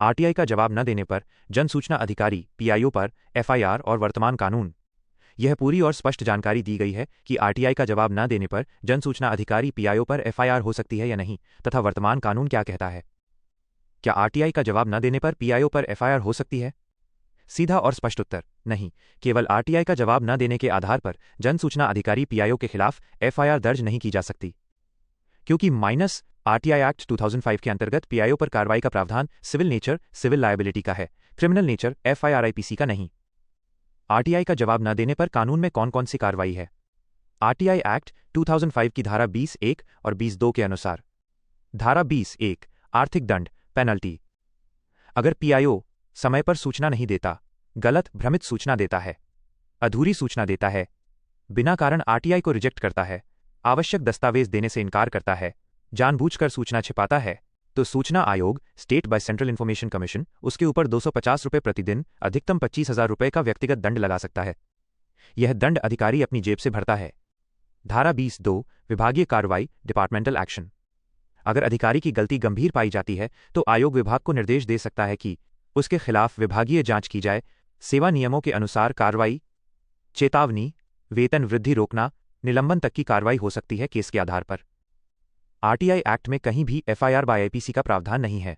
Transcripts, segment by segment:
RTI का जवाब न देने पर जन सूचना अधिकारी पीआईओ पर एफआईआर और वर्तमान कानून। यह पूरी और स्पष्ट जानकारी दी गई है कि आरटीआई का जवाब न देने पर जन सूचना अधिकारी पीआईओ पर एफआईआर हो सकती है या नहीं, तथा वर्तमान कानून क्या कहता है। क्या आरटीआई का जवाब न देने पर पीआईओ पर एफआईआर हो सकती है? सीधा और स्पष्ट उत्तर नहीं। केवल आरटीआई का जवाब न देने के आधार पर जन सूचना अधिकारी पीआईओ के खिलाफ एफआईआर दर्ज नहीं की जा सकती, क्योंकि आरटीआई एक्ट 2005 के अंतर्गत पीआईओ पर कार्रवाई का प्रावधान सिविल नेचर, सिविल लायबिलिटी का है, क्रिमिनल नेचर, एफआईआरआईपीसी का नहीं। आरटीआई का जवाब न देने पर कानून में कौन कौन सी कार्रवाई है? आरटीआई एक्ट 2005 की धारा 20(1) और 20(2) के अनुसार। धारा 20(1) आर्थिक दंड, पेनल्टी। अगर पीआईओ समय पर सूचना नहीं देता, गलत भ्रमित सूचना देता है, अधूरी सूचना देता है, बिना कारण आरटीआई को रिजेक्ट करता है, आवश्यक दस्तावेज देने से इनकार करता है, जानबूझकर सूचना छिपाता है, तो सूचना आयोग, state by central information commission, उसके ऊपर 250 रुपये प्रतिदिन, अधिकतम 25,000 रुपये का व्यक्तिगत दंड लगा सकता है। यह दंड अधिकारी अपनी जेब से भरता है। धारा 20(2) विभागीय कार्रवाई, डिपार्टमेंटल एक्शन। अगर अधिकारी की गलती गंभीर पाई जाती है तो आयोग विभाग को निर्देश दे सकता है कि उसके खिलाफ विभागीय जांच की जाए, सेवा नियमों के अनुसार कार्रवाई, चेतावनी, वेतन वृद्धि रोकना, निलंबन तक की कार्रवाई हो सकती है केस के आधार पर। आरटीआई एक्ट में कहीं भी एफआईआर बाय आईपीसी का प्रावधान नहीं है।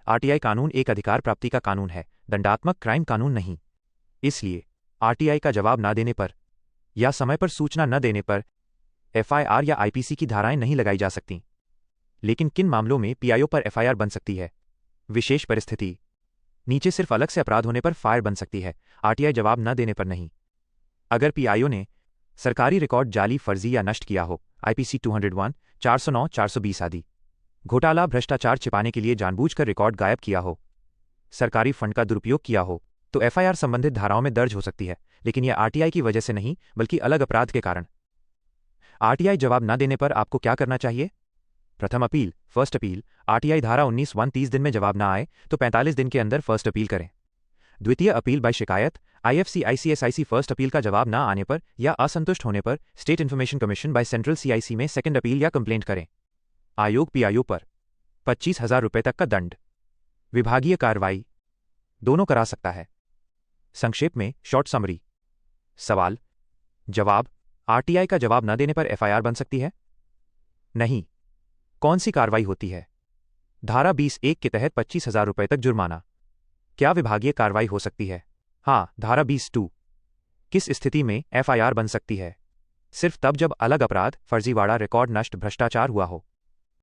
आरटीआई कानून एक अधिकार प्राप्ति का कानून है, दंडात्मक क्राइम कानून नहीं। इसलिए आरटीआई का जवाब न देने पर या समय पर सूचना न देने पर एफआईआर या आईपीसी की धाराएं नहीं लगाई जा सकती। लेकिन किन मामलों में पीआईओ पर एफआईआर बन सकती है? विशेष परिस्थिति। नीचे सिर्फ अलग से अपराध होने पर फायर बन सकती है, आरटीआई जवाब न देने पर नहीं। अगर पीआईओ ने सरकारी रिकॉर्ड जाली, फर्जी या नष्ट किया हो, आईपीसी 201, 409, 420 आदि। घोटाला, भ्रष्टाचार छिपाने के लिए जानबूझकर रिकॉर्ड गायब किया हो, सरकारी फंड का दुरुपयोग किया हो, तो एफआईआर संबंधित धाराओं में दर्ज हो सकती है, लेकिन यह आरटीआई की वजह से नहीं, बल्कि अलग अपराध के कारण। आरटीआई जवाब न देने पर आपको क्या करना चाहिए? प्रथम अपील, फर्स्ट अपील। आरटीआई धारा 19(1) 30 दिन में जवाब न आए तो 45 दिन के अंदर फर्स्ट अपील करें। द्वितीय अपील बाय शिकायत, आईएफसी-आईसीएसआईसी फर्स्ट अपील का जवाब न आने पर या असंतुष्ट होने पर state information commission by central CIC में सेकंड अपील या कंप्लेंट करें। आयोग पीआईओ पर 25,000 रुपये तक का दंड, विभागीय कार्रवाई दोनों करा सकता है। संक्षेप में शॉर्ट समरी। सवाल जवाब: आरटीआई का जवाब न देने पर एफआईआर बन सकती है? नहीं। कौन सी कार्रवाई होती है? धारा 20(1) के तहत 25,000 रुपये तक जुर्माना। क्या विभागीय कार्रवाई हो सकती है? हाँ, धारा 20(2). किस स्थिति में एफआईआर बन सकती है? सिर्फ तब जब अलग अपराध, फर्जीवाड़ा, रिकॉर्ड नष्ट, भ्रष्टाचार हुआ हो।